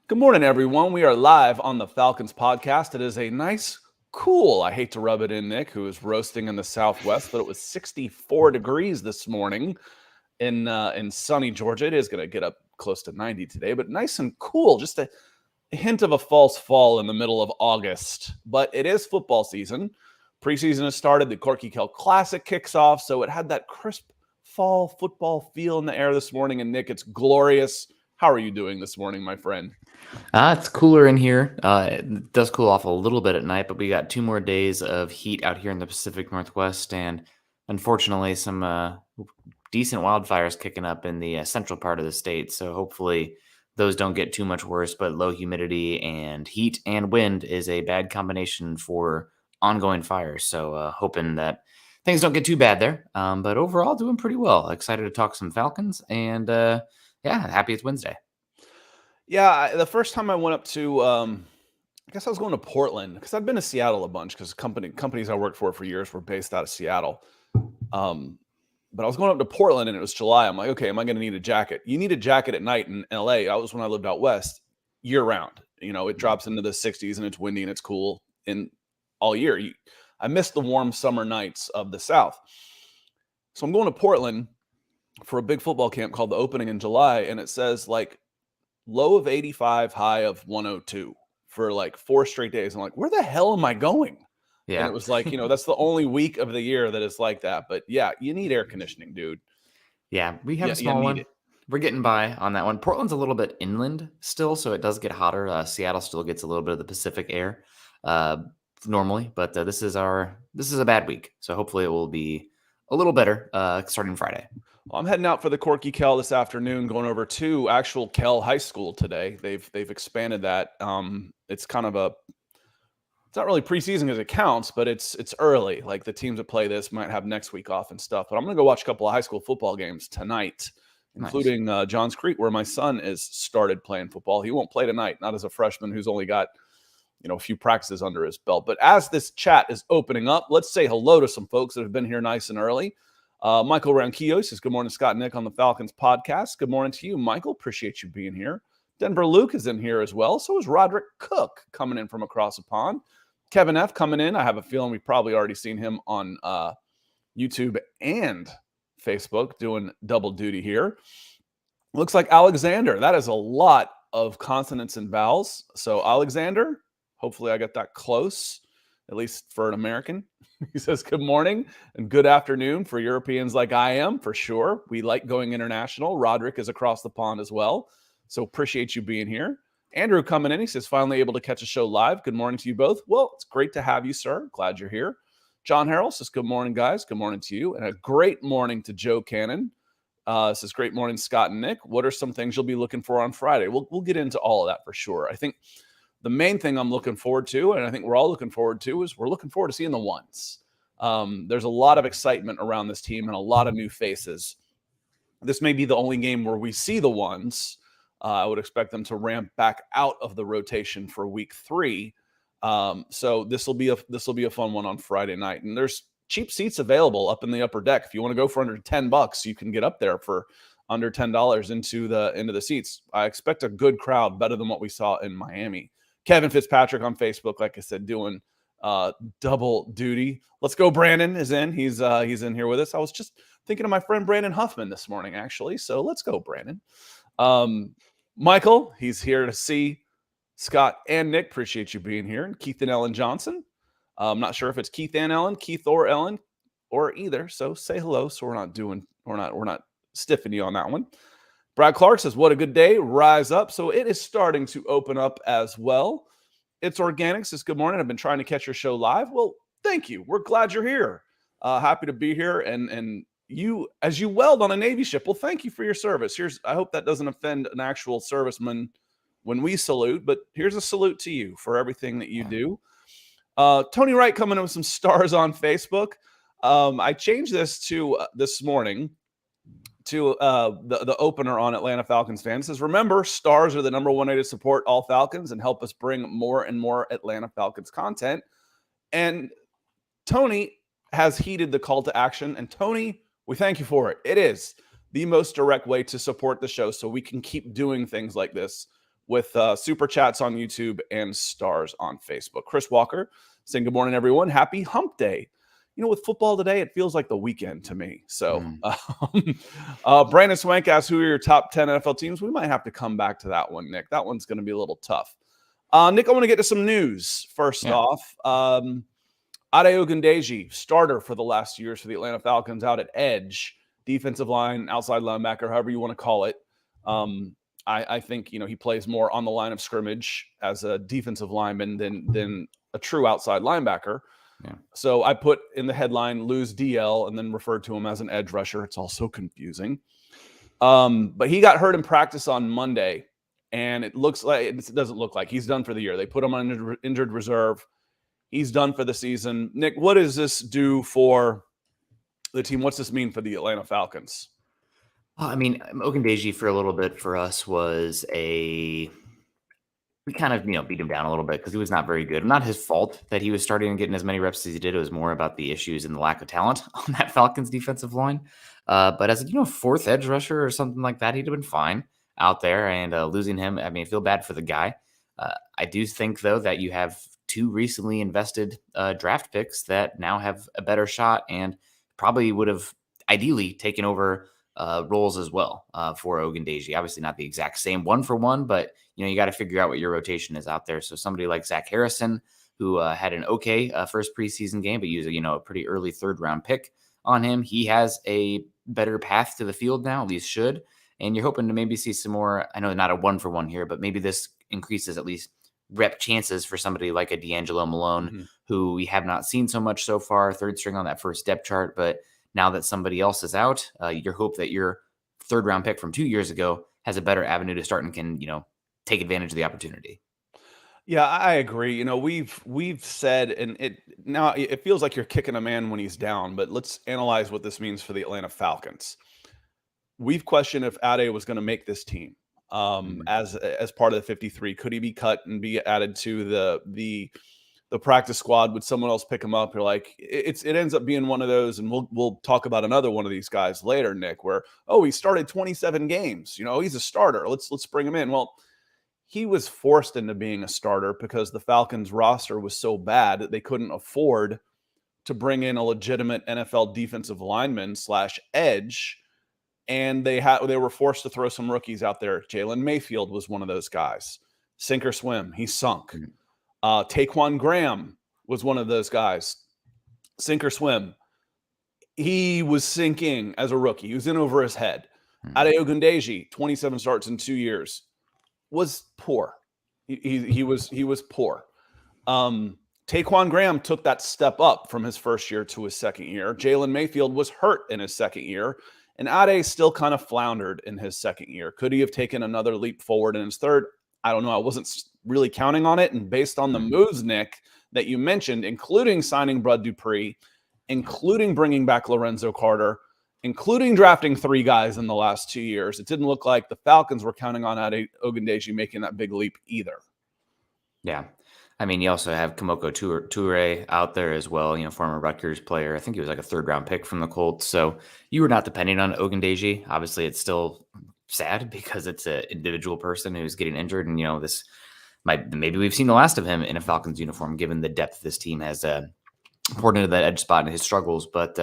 Good morning, everyone. We are live on the Falcons Podcast. It is a nice, cool, I hate to rub it in, Nick, who is roasting in the Southwest, but it was 64 degrees this morning in sunny Georgia. It is going to get up close to 90 today, but nice and cool. Just a hint of a false fall in the middle of August. But it is football season. Preseason has started. The Corky Kell Classic kicks off, so it had that crisp fall football feel in the air this morning. And Nick, it's glorious. How are you doing this morning, my friend? It's cooler in here. It does cool off a little bit at night, but we got 2 more days of heat out here in the Pacific Northwest, and unfortunately, some decent wildfires kicking up in the central part of the state. So hopefully, those don't get too much worse. But low humidity and heat and wind is a bad combination for ongoing fires. So hoping that things don't get too bad there. But overall, doing pretty well. Excited to talk some Falcons, and happy it's Wednesday. Yeah, the first time I went up to, I guess I was going to Portland because I'd been to Seattle a bunch because companies I worked for years were based out of Seattle. But I was going up to Portland and it was July. I'm like, okay, am I going to need a jacket? You need a jacket at night in LA. I was when I lived out west year round. You know, it drops into the 60s and it's windy and it's cool in all year. I missed the warm summer nights of the South. So I'm going to Portland for a big football camp called the Opening in July, and it says like low of 85, high of 102 for like 4 straight days. I'm like, where the hell am I going? Yeah. And it was like, that's the only week of the year that is like that. But yeah, you need air conditioning, dude. Yeah, we have a small one. We're getting by on that one. Portland's a little bit inland still, so it does get hotter. Seattle still gets a little bit of the Pacific air normally, but this is a bad week. So hopefully it will be a little better starting Friday. Well, I'm heading out for the Corky Kell this afternoon, going over to actual Kell High School today. They've expanded that. It's kind of it's not really preseason because it counts, but it's early. Like the teams that play this might have next week off and stuff. But I'm going to go watch a couple of high school football games tonight, including Johns Creek, where my son is started playing football. He won't play tonight, not as a freshman who's only got a few practices under his belt. But as this chat is opening up, let's say hello to some folks that have been here nice and early. Michael Ranquillo says, good morning, Scott and Nick on the Falcons podcast. Good morning to you, Michael. Appreciate you being here. Denver Luke is in here as well. So is Roderick Cook coming in from across the pond. Kevin F. coming in. I have a feeling we've probably already seen him on YouTube and Facebook doing double duty here. Looks like Alexander. That is a lot of consonants and vowels. So Alexander, hopefully I got that close, at least for an American. He says, good morning and good afternoon for Europeans like I am, for sure. We like going international. Roderick is across the pond as well. So appreciate you being here. Andrew coming in. He says, finally able to catch a show live. Good morning to you both. Well, it's great to have you, sir. Glad you're here. John Harrell says, good morning, guys. Good morning to you. And a great morning to Joe Cannon. Says, great morning, Scott and Nick. What are some things you'll be looking for on Friday? We'll get into all of that for sure. I think the main thing I'm looking forward to, and I think we're all looking forward to, is we're looking forward to seeing the ones. There's a lot of excitement around this team and a lot of new faces. This may be the only game where we see the ones. I would expect them to ramp back out of the rotation for week 3. So this will be a fun one on Friday night. And there's cheap seats available up in the upper deck. If you want to go for under $10, you can get up there for under $10 into the seats. I expect a good crowd, better than what we saw in Miami. Kevin Fitzpatrick on Facebook, like I said, doing double duty. Let's go. Brandon is in. He's in here with us. I was just thinking of my friend Brandon Huffman this morning, actually. So let's go, Brandon. Michael, he's here to see Scott and Nick. Appreciate you being here. And Keith and Ellen Johnson. I'm not sure if it's Keith and Ellen, Keith or Ellen, or either. So say hello. So we're not stiffing you on that one. Brad Clark says, what a good day. Rise up. So it is starting to open up as well. It's Organic says, good morning. I've been trying to catch your show live. Well, thank you. We're glad you're here. Happy to be here. And you, as you weld on a Navy ship, well, thank you for your service. I hope that doesn't offend an actual serviceman when we salute, but here's a salute to you for everything that you do. Tony Wright coming in with some stars on Facebook. I changed this to this morning to the opener on Atlanta Falcons fans. It says, remember, stars are the number one way to support all Falcons and help us bring more and more Atlanta Falcons content. And Tony has heeded the call to action. And Tony, we thank you for it. It is the most direct way to support the show so we can keep doing things like this with super chats on YouTube and stars on Facebook. Chris Walker saying, good morning, everyone. Happy hump day. You know, with football today, it feels like the weekend to me. So Brandon Swank asks, who are your top 10 NFL teams? We might have to come back to that one, Nick. That one's going to be a little tough. Nick, I want to get to some news. First off, Ade Ogundeji, starter for the last 2 years for the Atlanta Falcons, out at edge, defensive line, outside linebacker, however you want to call it. I think, he plays more on the line of scrimmage as a defensive lineman than a true outside linebacker. Yeah. So I put in the headline, lose DL, and then referred to him as an edge rusher. It's also confusing. But he got hurt in practice on Monday, and it doesn't look like he's done for the year. They put him on injured reserve. He's done for the season. Nick, what does this do for the team? What's this mean for the Atlanta Falcons? I mean, Ogundeji for a little bit for us was we kind of, beat him down a little bit because he was not very good. Not his fault that he was starting and getting as many reps as he did. It was more about the issues and the lack of talent on that Falcons defensive line. But as a, fourth edge rusher or something like that, he'd have been fine out there. And losing him, I mean, I feel bad for the guy. I do think, though, that you have two recently invested draft picks that now have a better shot and probably would have ideally taken over roles as well for Ogundeji. Obviously not the exact same one for one, but you got to figure out what your rotation is out there. So somebody like Zach Harrison, who had an okay first preseason game, but used a pretty early third round pick on him. He has a better path to the field now, at least should. And you're hoping to maybe see some more. I know not a one for one here, but maybe this increases at least rep chances for somebody like a D'Angelo Malone, who we have not seen so much so far, third string on that first depth chart. But now that somebody else is out, you hope that your third round pick from 2 years ago has a better avenue to start and can, take advantage of the opportunity. Yeah, I agree. We've said, and it feels like you're kicking a man when he's down, but let's analyze what this means for the Atlanta Falcons. We've questioned if Ade was going to make this team as part of the 53. Could he be cut and be added to the practice squad? Would someone else pick him up? You're like, it ends up being one of those, and we'll talk about another one of these guys later, Nick, where, he started 27 games. He's a starter. Let's bring him in. Well, he was forced into being a starter because the Falcons roster was so bad that they couldn't afford to bring in a legitimate NFL defensive lineman / edge. And they were forced to throw some rookies out there. Jalen Mayfield was one of those guys. Sink or swim. He sunk. Taquan Graham was one of those guys. Sink or swim. He was sinking as a rookie. He was in over his head. Ade Ogundeji, 27 starts in 2 years, was poor. He was poor. Taquan Graham took that step up from his first year to his second year. Jalen Mayfield was hurt in his second year. And Ade still kind of floundered in his second year. Could he have taken another leap forward in his third? I don't know. I wasn't really counting on it. And based on the moves, Nick, that you mentioned, including signing Bud Dupree, including bringing back Lorenzo Carter, including drafting 3 guys in the last 2 years, it didn't look like the Falcons were counting on Ade Ogundeji making that big leap either. Yeah. I mean, you also have Kamoko Toure out there as well, former Rutgers player. I think he was like a third-round pick from the Colts. So you were not depending on Ogundeji. Obviously, it's still sad because it's an individual person who's getting injured. And, this maybe we've seen the last of him in a Falcons uniform, given the depth this team has poured into that edge spot and his struggles. But,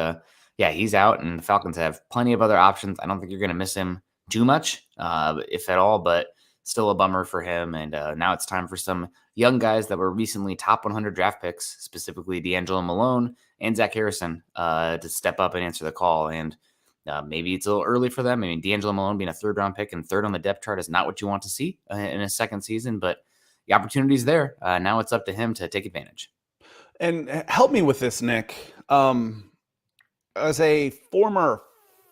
yeah, he's out, and the Falcons have plenty of other options. I don't think you're going to miss him too much, if at all, but still a bummer for him. And now it's time for some young guys that were recently top 100 draft picks, specifically D'Angelo Malone and Zach Harrison, to step up and answer the call. And maybe it's a little early for them. I mean, D'Angelo Malone being a third-round pick and third on the depth chart is not what you want to see in his second season, but the opportunity's there. Now it's up to him to take advantage. And help me with this, Nick. As a former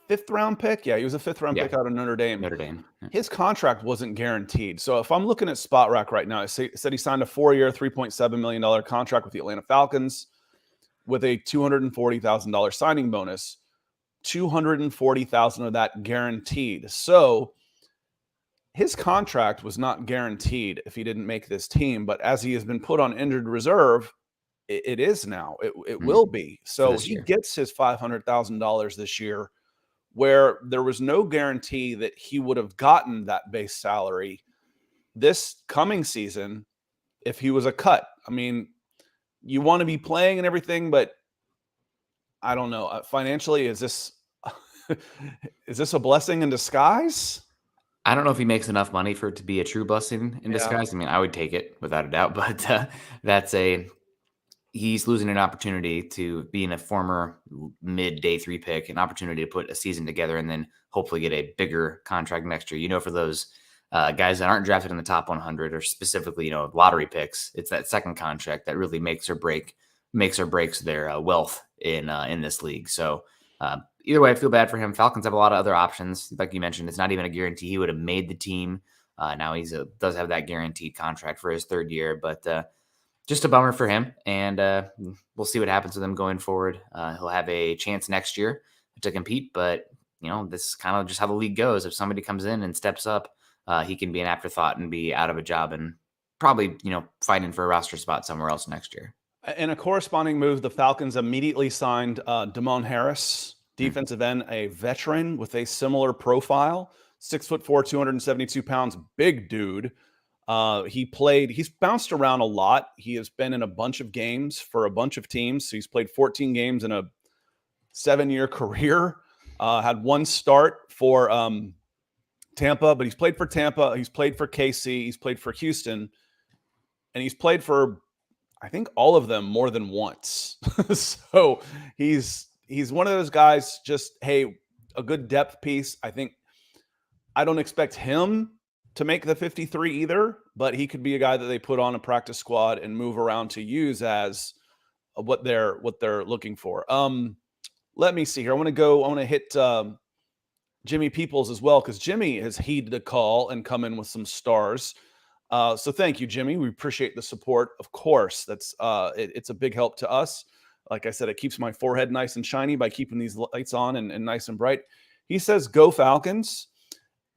5th-round pick, he was a 5th-round pick out of Notre Dame. Yeah. His contract wasn't guaranteed. So if I'm looking at Spot Rack right now, it said he signed a 4-year, $3.7 million contract with the Atlanta Falcons with a $240,000 signing bonus. $240,000 of that guaranteed. So his contract was not guaranteed if he didn't make this team, but as he has been put on injured reserve, it is now. It will be. So he gets his $500,000 this year, where there was no guarantee that he would have gotten that base salary this coming season if he was a cut. I mean, you want to be playing and everything, but I don't know. Financially, is this is this a blessing in disguise? I don't know if he makes enough money for it to be a true blessing in Yeah. disguise. I mean, I would take it without a doubt, but he's losing an opportunity to being a former mid day 3 pick, an opportunity to put a season together and then hopefully get a bigger contract next year. For those guys that aren't drafted in the top 100 or specifically, lottery picks, it's that second contract that really makes or breaks their wealth in this league. So either way, I feel bad for him. Falcons have a lot of other options. Like you mentioned, it's not even a guarantee he would have made the team. Now he does have that guaranteed contract for his third year, but just a bummer for him. And we'll see what happens with him going forward. He'll have a chance next year to compete, but this is kind of just how the league goes. If somebody comes in and steps up, he can be an afterthought and be out of a job and probably, fighting for a roster spot somewhere else next year. In a corresponding move, the Falcons immediately signed Damon Harris, defensive end, a veteran with a similar profile, 6'4", 272 pounds, big dude. He's bounced around a lot. He has been in a bunch of games for a bunch of teams. So he's played 14 games in a 7-year career. Had one start for Tampa, but he's played for Tampa. He's played for KC. He's played for Houston. And he's played for, I think, all of them more than once. So he's one of those guys, just, hey, a good depth piece. I don't expect him to make the 53 either, but he could be a guy that they put on a practice squad and move around to use as what they're looking for. Let me see here. I want to hit Jimmy Peoples as well, because Jimmy has heeded the call and come in with some stars. So thank you, Jimmy. We appreciate the support. Of course, that's it's a big help to us. Like I said, it keeps my forehead nice and shiny by keeping these lights on and nice and bright. He says, "Go Falcons."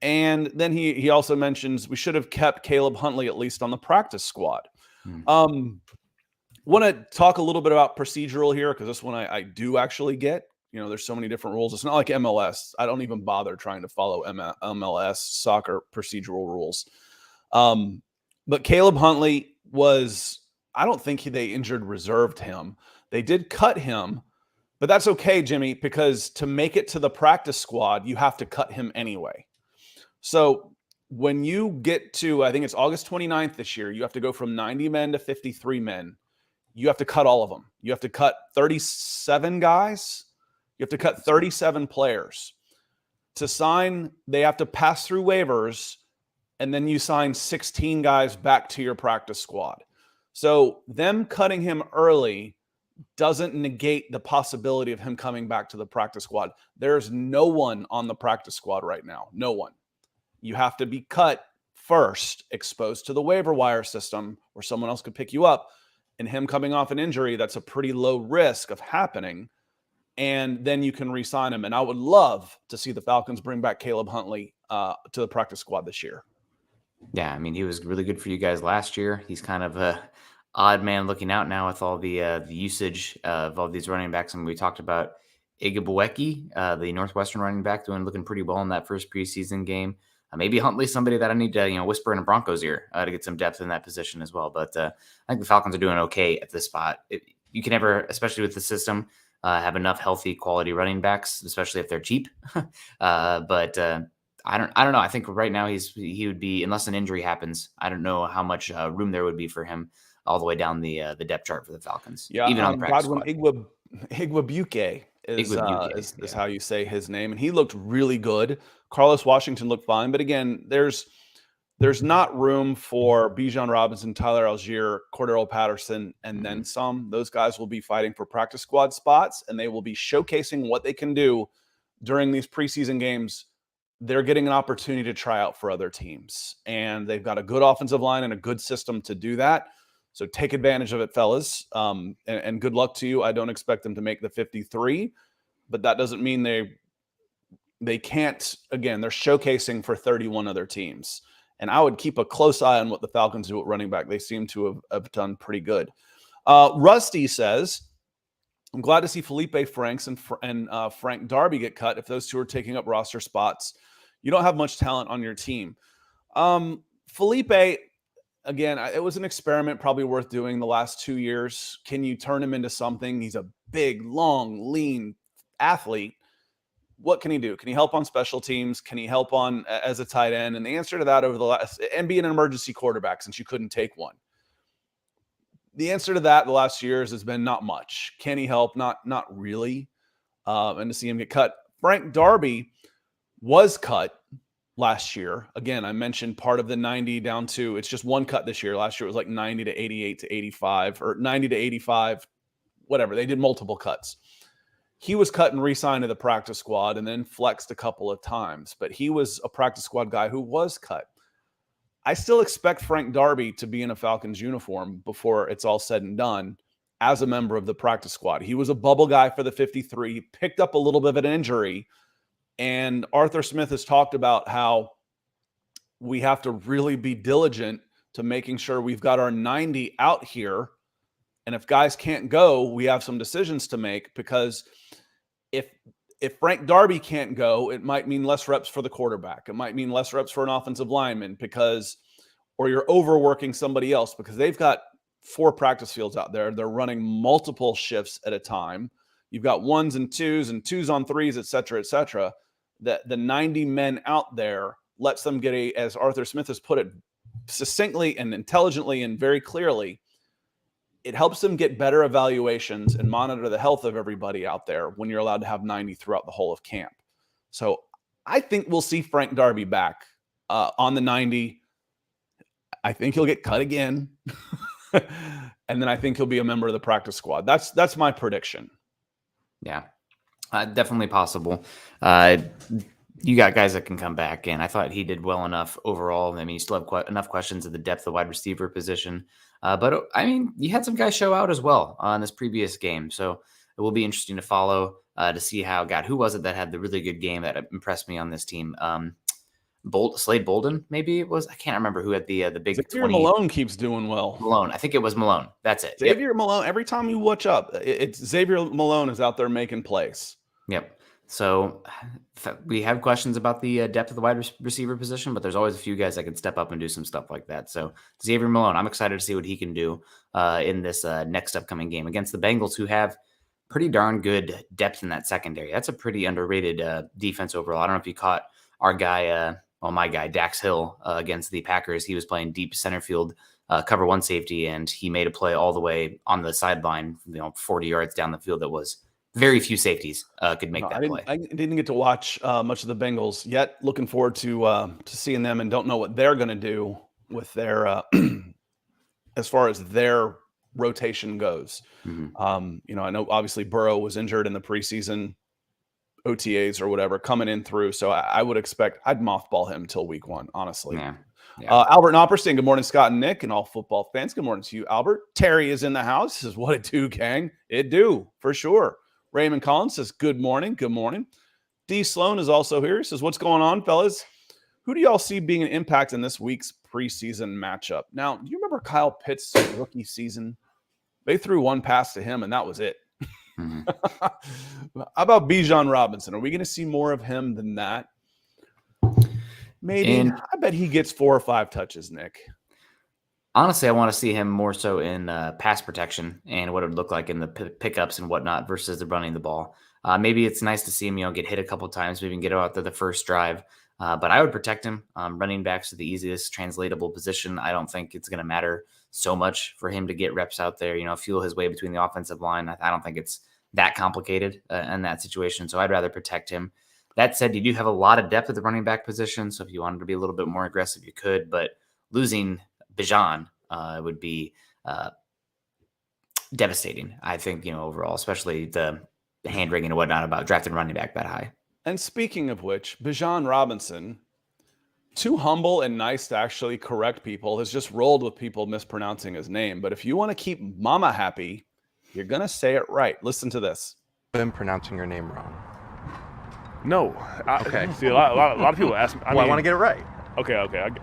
And then he also mentions we should have kept Caleb Huntley at least on the practice squad. Want to talk a little bit about procedural here, because this one I do actually get. There's so many different rules. It's not like MLS. I don't even bother trying to follow MLS soccer procedural rules. But Caleb Huntley I don't think they injured reserved him. They did cut him, but that's okay, Jimmy, because to make it to the practice squad, you have to cut him anyway. So when you get to, I think it's August 29th this year, you have to go from 90 men to 53 men. You have to cut all of them. You have to cut 37 guys. You have to cut 37 players. To sign, they have to pass through waivers, and then you sign 16 guys back to your practice squad. So them cutting him early doesn't negate the possibility of him coming back to the practice squad. There's no one on the practice squad right now. No one. You have to be cut first, exposed to the waiver wire system where someone else could pick you up. And him coming off an injury, that's a pretty low risk of happening. And then you can re-sign him. And I would love to see the Falcons bring back Caleb Huntley to the practice squad this year. Yeah, I mean, he was really good for you guys last year. He's kind of a odd man looking out now with all the usage of all these running backs. I mean, we talked about Igaboweki, the Northwestern running back, looking pretty well in that first preseason game. Maybe Huntley's somebody that I need to whisper in a Broncos ear to get some depth in that position as well. But I think the Falcons are doing okay at this spot. You can never, especially with the system, have enough healthy quality running backs, especially if they're cheap. But I don't know. I think right now he would be, unless an injury happens, I don't know how much room there would be for him all the way down the depth chart for the Falcons. Yeah, even on the practice squad. Igwebuike is how you say his name, and he looked really good. Carlos Washington looked fine, but again, there's not room for Bijan Robinson, Tyler Algier, Cordero Patterson, and then some. Those guys will be fighting for practice squad spots, and they will be showcasing what they can do during these preseason games. They're getting an opportunity to try out for other teams, and they've got a good offensive line and a good system to do that. So take advantage of it, fellas, and good luck to you. I don't expect them to make the 53, but that doesn't mean they can't. Again, they're showcasing for 31 other teams. And I would keep a close eye on what the Falcons do at running back. They seem to have done pretty good. Rusty says, I'm glad to see Felipe Franks and Frank Darby get cut if those two are taking up roster spots. You don't have much talent on your team. Felipe, again, it was an experiment probably worth doing the last 2 years. Can you turn him into something? He's a big, long, lean athlete. What can he do? Can he help on special teams? Can he help on as a tight end? And the answer to that over the last, and be an emergency quarterback since you couldn't take one. The answer to that the last years has been not much. Can he help? Not really. And to see him get cut. Frank Darby was cut last year. Again, I mentioned part of the 90 down to, it's just one cut this year. Last year it was like 90 to 88 to 85 or 90 to 85, whatever. They did multiple cuts. He was cut and re-signed to the practice squad and then flexed a couple of times, but he was a practice squad guy who was cut. I still expect Frank Darby to be in a Falcons uniform before it's all said and done as a member of the practice squad. He was a bubble guy for the 53, picked up a little bit of an injury, and Arthur Smith has talked about how we have to really be diligent to making sure we've got our 90 out here. And if guys can't go, we have some decisions to make, because if Frank Darby can't go, it might mean less reps for the quarterback. It might mean less reps for an offensive lineman or you're overworking somebody else because they've got 4 practice fields out there. They're running multiple shifts at a time. You've got 1s and 2s and 2s on 3s, et cetera, et cetera. That the 90 men out there lets them get as Arthur Smith has put it succinctly and intelligently and very clearly, it helps them get better evaluations and monitor the health of everybody out there when you're allowed to have 90 throughout the whole of camp. So I think we'll see Frank Darby back on the 90. I think he'll get cut again. And then I think he'll be a member of the practice squad. That's my prediction. Yeah, definitely possible. You got guys that can come back, and I thought he did well enough overall. I mean, you still have enough questions at the depth of the wide receiver position. But, I mean, you had some guys show out as well on this previous game. So it will be interesting to follow to see who was it that had the really good game that impressed me on this team? Slade Bolden, maybe it was. I can't remember who had the big Xavier 20. Malone keeps doing well. Malone. I think it was Malone. That's it. Xavier Malone, every time you watch up, it's Xavier Malone is out there making plays. Yep. So we have questions about the depth of the wide receiver position, but there's always a few guys that can step up and do some stuff like that. So Xavier Malone, I'm excited to see what he can do in this next upcoming game against the Bengals, who have pretty darn good depth in that secondary. That's a pretty underrated defense overall. I don't know if you caught our guy, my guy, Dax Hill against the Packers. He was playing deep center field, cover 1 safety, and he made a play all the way on the sideline, 40 yards down the field. That was very few safeties could make that play. I didn't get to watch much of the Bengals yet. Looking forward to seeing them, and don't know what they're going to do with their as far as their rotation goes. Mm-hmm. I know obviously Burrow was injured in the preseason OTAs or whatever coming in through, so I would expect I'd mothball him till week 1, honestly. Yeah. Albert Knopperstein, good morning, Scott and Nick, and all football fans. Good morning to you, Albert. Terry is in the house. Says, what it do, gang? It do, for sure. Raymond Collins says, good morning. Good morning. D. Sloan is also here. He says, what's going on, fellas? Who do y'all see being an impact in this week's preseason matchup? Now, do you remember Kyle Pitts' rookie season? They threw one pass to him, and that was it. Mm-hmm. How about Bijan Robinson? Are we going to see more of him than that? Maybe. I bet he gets 4 or 5 touches, Nick. Honestly, I want to see him more so in pass protection and what it would look like in the pickups and whatnot versus the running the ball. Maybe it's nice to see him, get hit a couple times, maybe get out there the first drive. But I would protect him. Running backs are the easiest translatable position. I don't think it's going to matter so much for him to get reps out there, fuel his way between the offensive line. I don't think it's that complicated in that situation. So I'd rather protect him. That said, you do have a lot of depth at the running back position. So if you wanted to be a little bit more aggressive, you could. But losing Bijan would be devastating, I think, overall, especially the hand-wringing and whatnot about drafting running back that high. And speaking of which, Bijan Robinson, too humble and nice to actually correct people, has just rolled with people mispronouncing his name. But if you want to keep mama happy, you're going to say it right. Listen to this. I'm pronouncing your name wrong. No. Okay. See, a lot of people ask me. I want to get it right. Okay.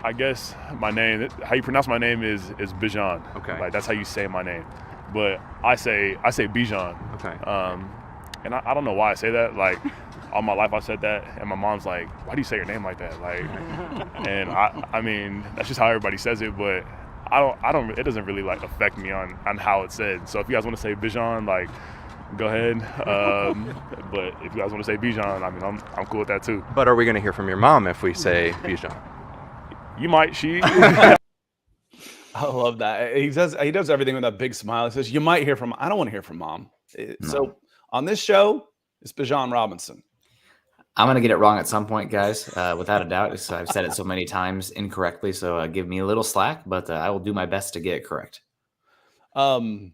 I guess my name, how you pronounce my name is Bijan. Okay. Like, that's how you say my name. But I say Bijan. Okay. And I don't know why I say that. Like, all my life I said that, and my mom's like, "Why do you say your name like that?" Like, and I mean, that's just how everybody says it, but I don't. It doesn't really like affect me on how it's said. So if you guys want to say Bijan, like, go ahead. But if you guys want to say Bijan, I mean, I'm cool with that too. But are we going to hear from your mom if we say Bijan? You might. She. I love that. He does everything with that big smile. He says, "You might hear from." I don't want to hear from Mom. No. So on this show, it's Bijan Robinson. I'm going to get it wrong at some point, guys, without a doubt. I've said it so many times incorrectly, so give me a little slack, but I will do my best to get it correct. Cottonmouth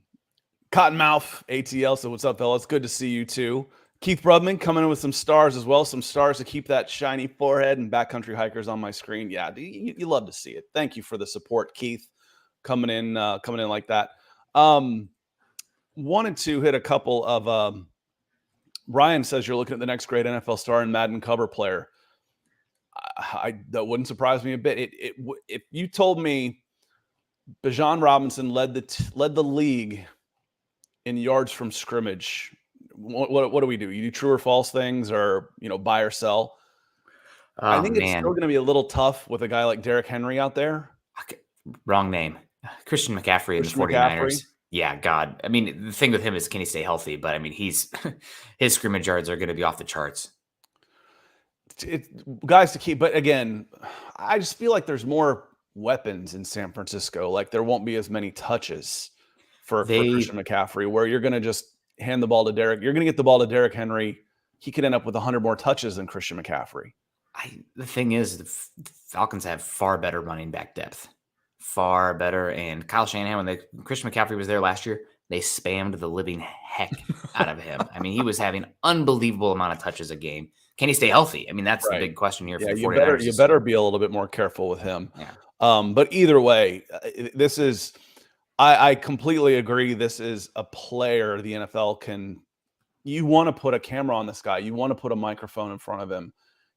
ATL. So what's up, fellas? Good to see you too. Keith Brubman coming in with some stars as well. Some stars to keep that shiny forehead and backcountry hikers on my screen. Yeah, you love to see it. Thank you for the support, Keith, coming in like that. Wanted to hit a couple of Ryan says you're looking at the next great NFL star and Madden cover player. That wouldn't surprise me a bit. If you told me Bijan Robinson led the league in yards from scrimmage, what do we do? You do true or false things, or buy or sell? I think it's still going to be a little tough with a guy like Derrick Henry out there. Okay. Wrong name. Christian McCaffrey and the 49ers. Yeah, God. I mean, the thing with him is, can he stay healthy? But I mean, his scrimmage yards are going to be off the charts. Guys to keep, but again, I just feel like there's more weapons in San Francisco. Like there won't be as many touches for Christian McCaffrey, where you're going to just hand the ball to Derrick. You're going to get the ball to Derrick Henry. He could end up with 100 more touches than Christian McCaffrey. The thing is, the Falcons have far better running back depth. Far better. And Kyle Shanahan, when Christian McCaffrey was there last year, they spammed the living heck out of him. I mean, he was having unbelievable amount of touches a game. Can he stay healthy? I mean, that's the big question here. For the 49ers. You better be a little bit more careful with him. Yeah. But either way, this is, I completely agree. This is a player the NFL you want to put a camera on this guy. You want to put a microphone in front of him.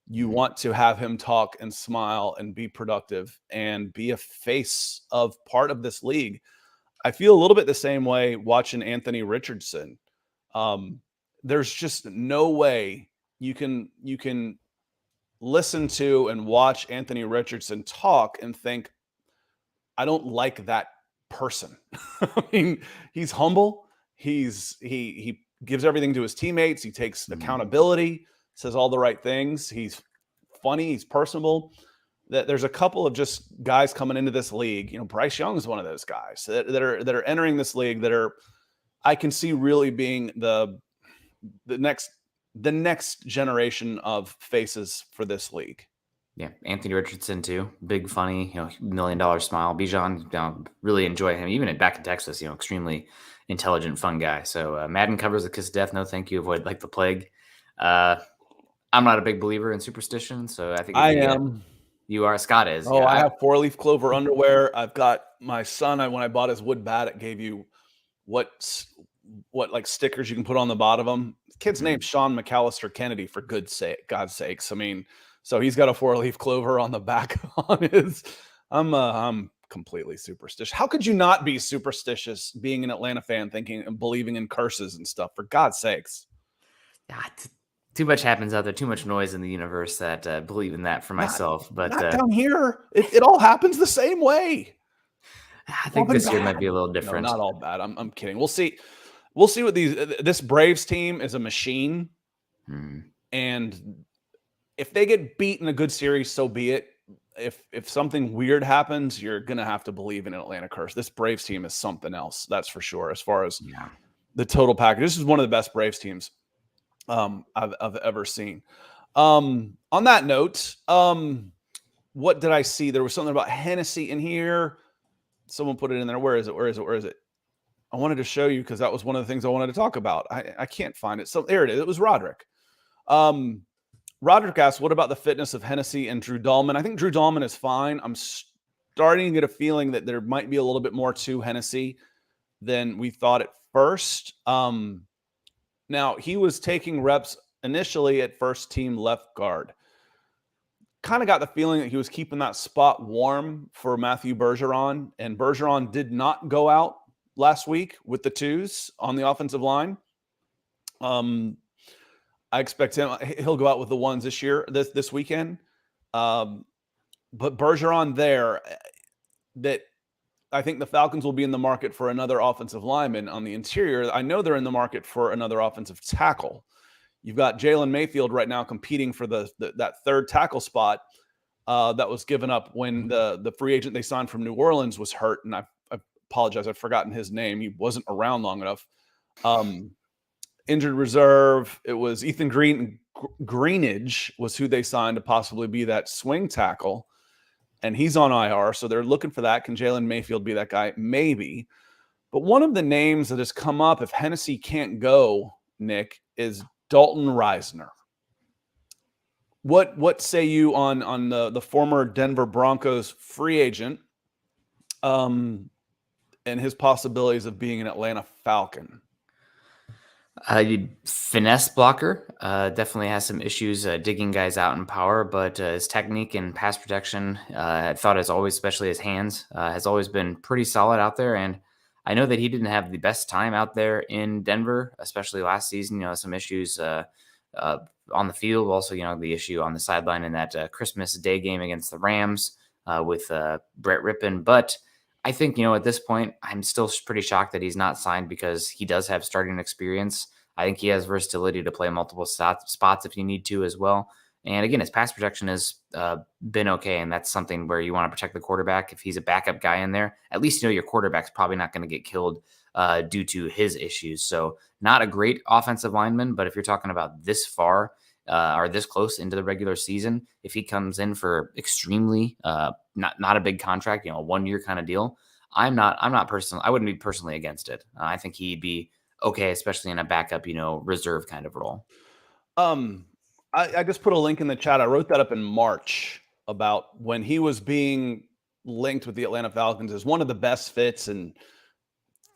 You want to have him talk and smile and be productive and be a face of part of this league. I feel a little bit the same way watching Anthony Richardson. There's just no way you can listen to and watch Anthony Richardson talk and think, I don't like that person. I mean, he's humble. He gives everything to his teammates. He takes accountability, says all the right things. He's funny. He's personable. There's a couple of just guys coming into this league. Bryce Young is one of those guys that are entering this league that I can see really being the next generation of faces for this league. Yeah, Anthony Richardson too. Big, funny, $1 million smile. Bijan, really enjoy him. Even back in Texas, extremely intelligent, fun guy. So Madden covers the kiss of death. No, thank you. Avoid like the plague. I'm not a big believer in superstition, so I think I am. You are. Scott is. Oh, yeah. I have 4-leaf clover underwear. I've got my son. When I bought his wood bat, it gave you what like stickers you can put on the bottom of them. The kid's name's Sean McAllister Kennedy, for God's sakes. I mean, so he's got a 4-leaf clover on the back on his. I'm completely superstitious. How could you not be superstitious being an Atlanta fan, thinking and believing in curses and stuff? For God's sakes. Too much happens out there. Too much noise in the universe that believe in that for myself. But not down here, it all happens the same way. I think this year might be a little different. No, not all bad. I'm kidding. We'll see. We'll see what this Braves team is a machine. And if they get beat in a good series, so be it. If something weird happens, you're gonna have to believe in an Atlanta curse. This Braves team is something else, that's for sure. As far as the total package, this is one of the best Braves teams I've ever seen. On that note, what did I see? There was something about Hennessy in here. Someone put it in there. Where is it? I wanted to show you because that was one of the things I wanted to talk about. I can't find it. So there it is. It was Roderick. Roderick asked, what about the fitness of Hennessy and Drew Dahlman? I think Drew Dahlman is fine. I'm starting to get a feeling that there might be a little bit more to Hennessy than we thought at first. Now, he was taking reps initially at first team left guard. Kind of got the feeling that he was keeping that spot warm for Matthew Bergeron, and Bergeron did not go out last week with the twos on the offensive line. I expect he'll go out with the ones this weekend. But Bergeron there, that I think the Falcons will be in the market for another offensive lineman on the interior. I know they're in the market for another offensive tackle. You've got Jalen Mayfield right now competing for that third tackle spot that was given up when the free agent they signed from New Orleans was hurt. And I apologize, I've forgotten his name. He wasn't around long enough. Injured reserve. It was Ethan Greenidge was who they signed to possibly be that swing tackle. And he's on IR, so they're looking for that. Can Jalen Mayfield be that guy? Maybe. But one of the names that has come up if Hennessy can't go, Nick, is Dalton Risner. What say you on the former Denver Broncos free agent and his possibilities of being an Atlanta Falcon? Finesse blocker, definitely has some issues digging guys out in power, but his technique and pass protection, I thought as always, especially his hands, has always been pretty solid out there. And I know that he didn't have the best time out there in Denver, especially last season. Some issues on the field, also the issue on the sideline in that Christmas Day game against the Rams with Brett Rippon, but I think, at this point, I'm still pretty shocked that he's not signed because he does have starting experience. I think he has versatility to play multiple spots if you need to as well. And again, his pass protection has been okay, and that's something where you want to protect the quarterback. If he's a backup guy in there, at least your quarterback's probably not going to get killed due to his issues. So not a great offensive lineman, but if you're talking about this far or this close into the regular season, if he comes in for extremely not a big contract, a 1-year kind of deal, I wouldn't be personally against it. I think he'd be okay, especially in a backup, reserve kind of role. I just put a link in the chat. I wrote that up in March about when he was being linked with the Atlanta Falcons as one of the best fits, and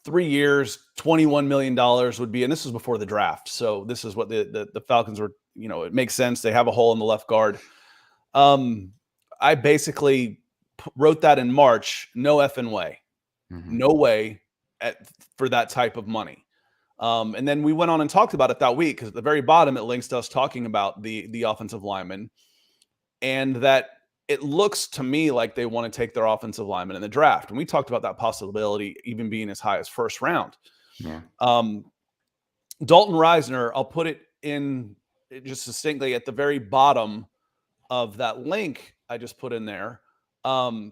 3 years, $21 million would be, and this was before the draft. So this is what the Falcons were, it makes sense. They have a hole in the left guard. I basically wrote that in March, no effing way. Mm-hmm. No way for that type of money. And then we went on and talked about it that week because at the very bottom, it links to us talking about the offensive lineman, and that it looks to me like they want to take their offensive lineman in the draft. And we talked about that possibility even being as high as first round. Yeah. Dalton Risner, I'll put it in just succinctly at the very bottom of that link I just put in there. Now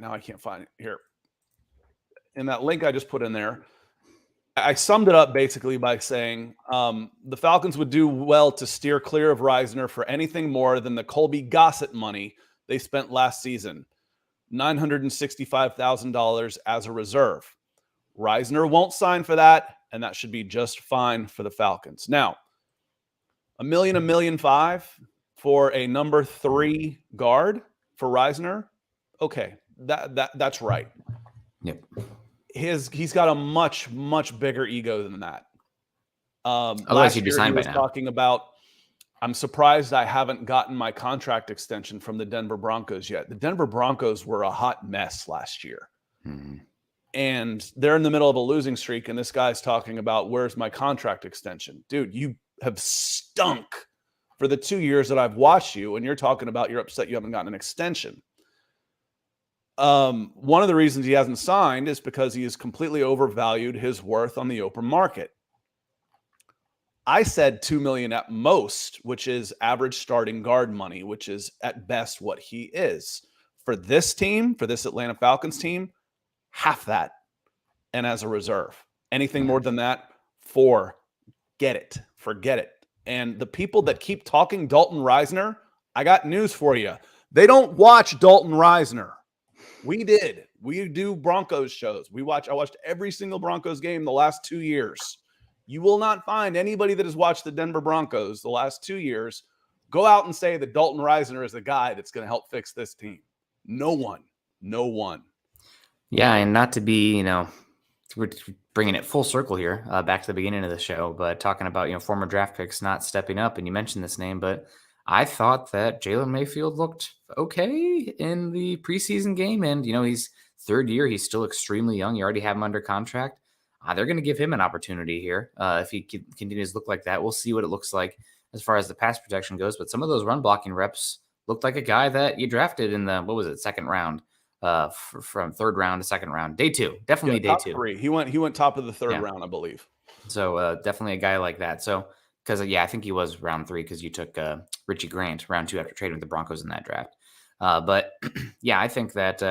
I can't find it here. In that link I just put in there, I summed it up basically by saying the Falcons would do well to steer clear of Risner for anything more than the Colby Gossett money they spent last season, $965,000 as a reserve. Risner won't sign for that, and that should be just fine for the Falcons. Now, $1 million, $1.5 million for a number 3 guard for Risner. Okay, that's right. Yep. He's got a much, much bigger ego than that. Otherwise, he'd be signed by now. Talking about, I'm surprised I haven't gotten my contract extension from the Denver Broncos yet. The Denver Broncos were a hot mess last year. Mm-hmm. And they're in the middle of a losing streak, and this guy's talking about, where's my contract extension? Dude, you have stunk for the 2 years that I've watched you, and you're talking about you're upset you haven't gotten an extension. One of the reasons he hasn't signed is because he has completely overvalued his worth on the open market. I said $2 million at most, which is average starting guard money, which is at best what he is. For this team, for this Atlanta Falcons team, half that, and as a reserve. Anything more than that, forget it. And the people that keep talking Dalton Risner, I got news for you. They don't watch Dalton Risner. We did. We do Broncos shows. I watched every single Broncos game the last 2 years. You will not find anybody that has watched the Denver Broncos the last 2 years go out and say that Dalton Risner is the guy that's going to help fix this team. No one. Yeah, and not to be, we're bringing it full circle here, back to the beginning of the show, but talking about, former draft picks not stepping up, and you mentioned this name, but I thought that Jalen Mayfield looked okay in the preseason game. And, he's third year. He's still extremely young. You already have him under contract. they're going to give him an opportunity here. If he continues to look like that, we'll see what it looks like as far as the pass protection goes. But some of those run blocking reps looked like a guy that you drafted in the, second round, from third round to second round, day 2, definitely day 2. 3. He went top of the third round, I believe. So definitely a guy like that. So, because I think he was round 3 because you took Richie Grant round 2 after trading with the Broncos in that draft. But yeah, I think that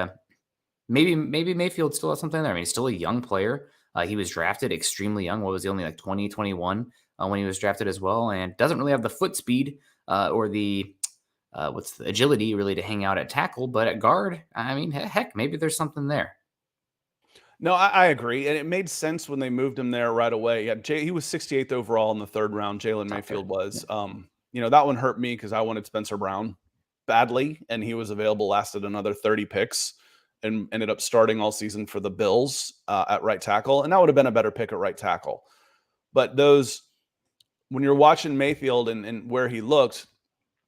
maybe Mayfield still has something there. I mean, he's still a young player. He was drafted extremely young. What was he, only like 20, 21 when he was drafted as well, and doesn't really have the foot speed or the agility really to hang out at tackle. But at guard, I mean, heck, maybe there's something there. No, I agree. And it made sense when they moved him there right away. Yeah, he was 68th overall in the third round. Jalen Mayfield was. Yeah. That one hurt me because I wanted Spencer Brown badly, and he was available, lasted another 30 picks, and ended up starting all season for the Bills at right tackle. And that would have been a better pick at right tackle. But when you're watching Mayfield and where he looked,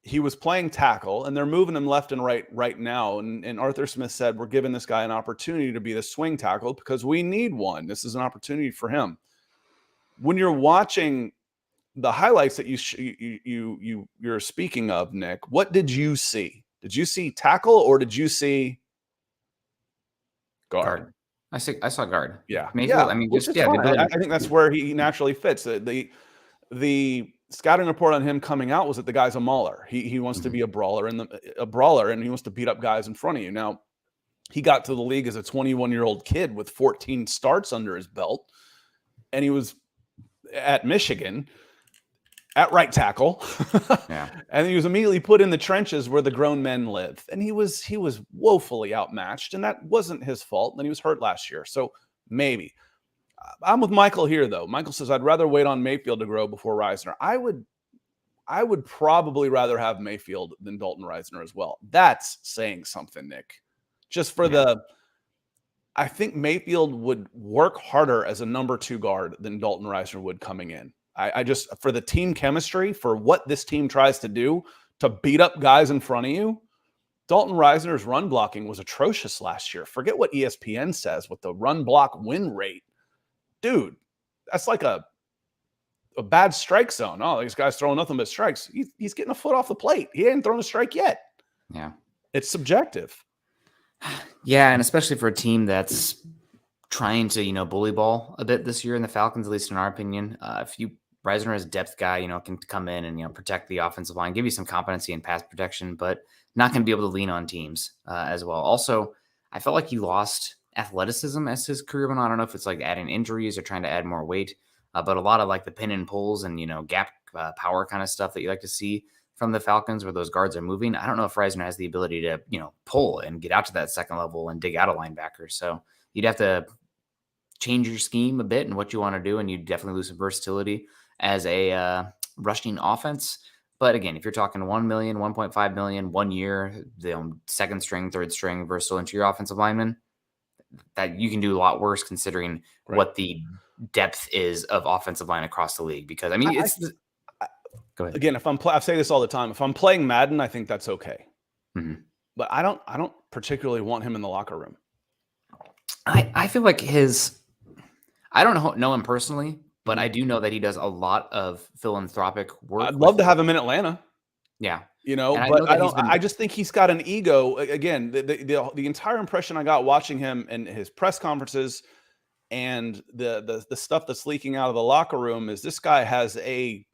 he was playing tackle, and they're moving him left and right now. And Arthur Smith said, we're giving this guy an opportunity to be the swing tackle because we need one. This is an opportunity for him. When you're watching the highlights that you're speaking of, Nick, what did you see? Did you see tackle or did you see guard? I saw guard. Yeah. Mayfield, yeah. I mean, I think that's where he naturally fits. The scouting report on him coming out was that the guy's a mauler. He wants to be a brawler and he wants to beat up guys in front of you. Now, he got to the league as a 21-year-old kid with 14 starts under his belt, and he was at Michigan at right tackle. Yeah. And he was immediately put in the trenches where the grown men live. And he was woefully outmatched, and that wasn't his fault. And he was hurt last year. So maybe. I'm with Michael here, though. Michael says, I'd rather wait on Mayfield to grow before Reisner. I would probably rather have Mayfield than Dalton Reisner as well. That's saying something, Nick. Just for I think Mayfield would work harder as a number 2 guard than Dalton Reisner would coming in. I just, for the team chemistry, for what this team tries to do to beat up guys in front of you, Dalton Reisner's run blocking was atrocious last year. Forget what ESPN says with the run block win rate. Dude, that's like a bad strike zone. Oh, this guy's throwing nothing but strikes. He's getting a foot off the plate. He ain't thrown a strike yet. Yeah. It's subjective. Yeah, and especially for a team that's trying to, bully ball a bit this year in the Falcons, at least in our opinion. If Reisner is a depth guy, can come in and, protect the offensive line, give you some competency in pass protection, but not going to be able to lean on teams as well. Also, I felt like he lost athleticism as his career went on. I don't know if it's like adding injuries or trying to add more weight, but a lot of like the pin and pulls and, gap power kind of stuff that you like to see from the Falcons where those guards are moving. I don't know if Reisner has the ability to, pull and get out to that second level and dig out a linebacker. So you'd have to change your scheme a bit and what you want to do, and you definitely lose some versatility as a rushing offense. But again, if you're talking 1 million, 1.5 million, 1 year, second string, third string, versatile interior offensive lineman, that you can do a lot worse considering what the depth is of offensive line across the league. Because I mean, go ahead. Again, I say this all the time. If I'm playing Madden, I think that's okay. Mm-hmm. But I don't particularly want him in the locker room. I feel like I don't know him personally, but I do know that he does a lot of philanthropic work. I'd love to have him in Atlanta. Yeah. But I just think he's got an ego. Again, the entire impression I got watching him and his press conferences and the stuff that's leaking out of the locker room is this guy has a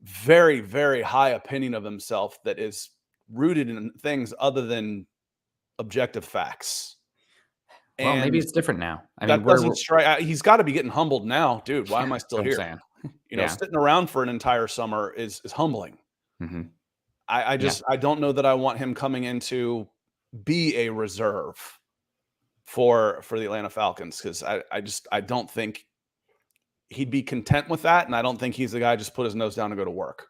very, very high opinion of himself that is rooted in things other than objective facts. Well, maybe it's different now. I mean, doesn't strike. He's got to be getting humbled now, dude. Why am I still here? Saying. Sitting around for an entire summer is humbling. Mm-hmm. I don't know that I want him coming in to be a reserve for the Atlanta Falcons, because I don't think he'd be content with that, and I don't think he's the guy just put his nose down and go to work,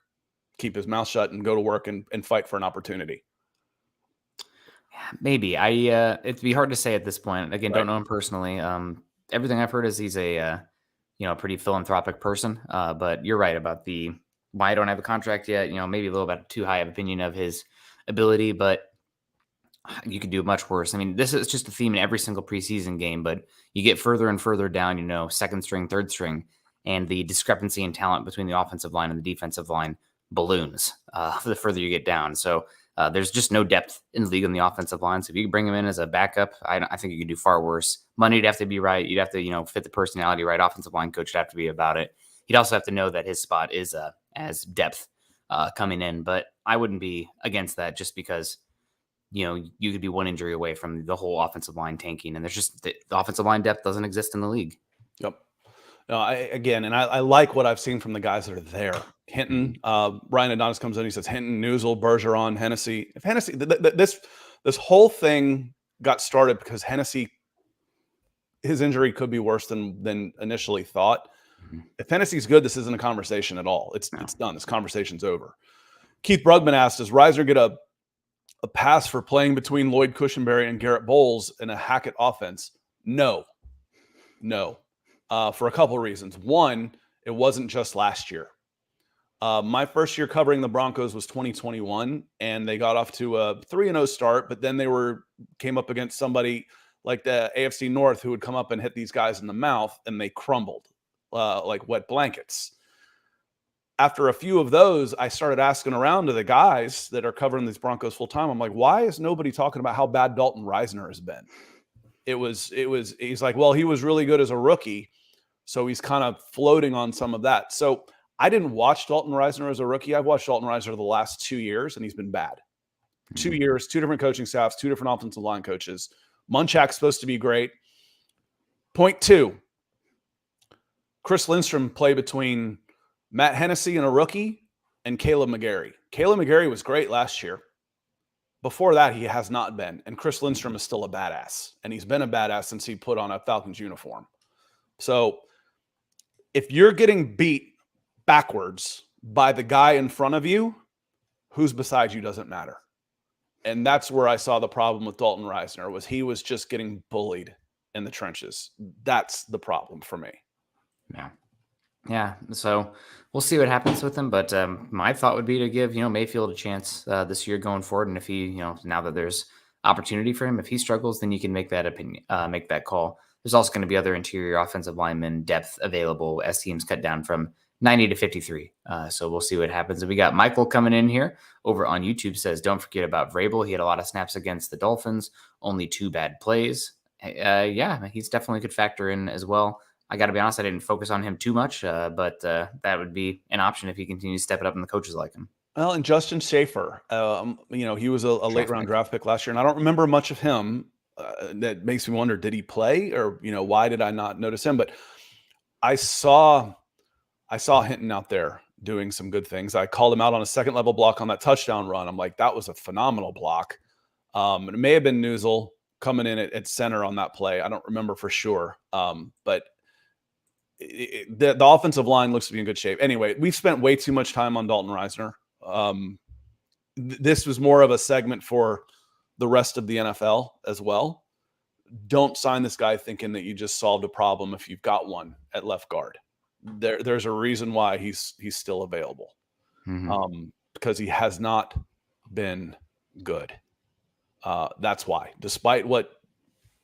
keep his mouth shut and go to work and fight for an opportunity. Maybe it'd be hard to say at this point. Again, don't know him personally. Everything I've heard is he's a pretty philanthropic person. But you're right about why I don't have a contract yet. Maybe a little bit too high of opinion of his ability. But you could do much worse. I mean, this is just a theme in every single preseason game, but you get further and further down, second string, third string, and the discrepancy in talent between the offensive line and the defensive line balloons the further you get down. So there's just no depth in the league on the offensive line. So if you bring him in as a backup, I think you could do far worse. Money'd have to be right. You'd have to, fit the personality right. Offensive line coach would have to be about it. He'd also have to know that his spot is as depth coming in. But I wouldn't be against that just because, you could be one injury away from the whole offensive line tanking. And there's just the offensive line depth doesn't exist in the league. Yep. No, I like what I've seen from the guys that are there. Hinton, Ryan Adonis comes in. He says Hinton, Newsel, Bergeron, Hennessy. If Hennessy, this whole thing got started because Hennessy, his injury could be worse than initially thought. Mm-hmm. If Hennessy's good, this isn't a conversation at all. It's done. This conversation's over. Keith Brugman asked, does Reisner get a pass for playing between Lloyd Cushenberry and Garrett Bowles in a Hackett offense? No. For a couple of reasons. One, it wasn't just last year. My first year covering the Broncos was 2021, and they got off to a 3-0 start, but then they came up against somebody like the AFC North who would come up and hit these guys in the mouth, and they crumbled like wet blankets. After a few of those, I started asking around to the guys that are covering these Broncos full time. I'm like, why is nobody talking about how bad Dalton Reisner has been? He's like, well, he was really good as a rookie. So he's kind of floating on some of that. So I didn't watch Dalton Reisner as a rookie. I've watched Dalton Reisner the last 2 years, and he's been bad. 2 years, 2 different coaching staffs, 2 different offensive line coaches. Munchak's supposed to be great. Point 2, Chris Lindstrom played between Matt Hennessy and a rookie and Caleb McGarry. Caleb McGarry was great last year. Before that, he has not been. And Chris Lindstrom is still a badass. And he's been a badass since he put on a Falcons uniform. So if you're getting beat backwards by the guy in front of you, who's beside you doesn't matter. And that's where I saw the problem with Dalton Reisner, was he was just getting bullied in the trenches. That's the problem for me. Yeah. So we'll see what happens with him. But my thought would be to give, Mayfield a chance this year going forward. And if he, now that there's opportunity for him, if he struggles, then you can make that call. There's also going to be other interior offensive linemen depth available as teams cut down from 90 to 53. So we'll see what happens. And we got Michael coming in here over on YouTube, says, don't forget about Vrabel. He had a lot of snaps against the Dolphins, only 2 bad plays. Yeah, he's definitely could factor in as well. I got to be honest, I didn't focus on him too much, but that would be an option if he continues to step it up and the coaches like him. Well, and Justin Schaefer, he was a late round draft pick last year, and I don't remember much of him. That makes me wonder, did he play, or why did I not notice him? But I saw Hinton out there doing some good things. I called him out on a second level block on that touchdown run. I'm like, that was a phenomenal block. It may have been Newsel coming in at center on that play. I don't remember for sure, but the offensive line looks to be in good shape. Anyway, we've spent way too much time on Dalton Reisner. This was more of a segment for the rest of the NFL as well. Don't sign this guy thinking that you just solved a problem if you've got one at left guard. There's a reason why he's still available, because he has not been good. That's why, despite what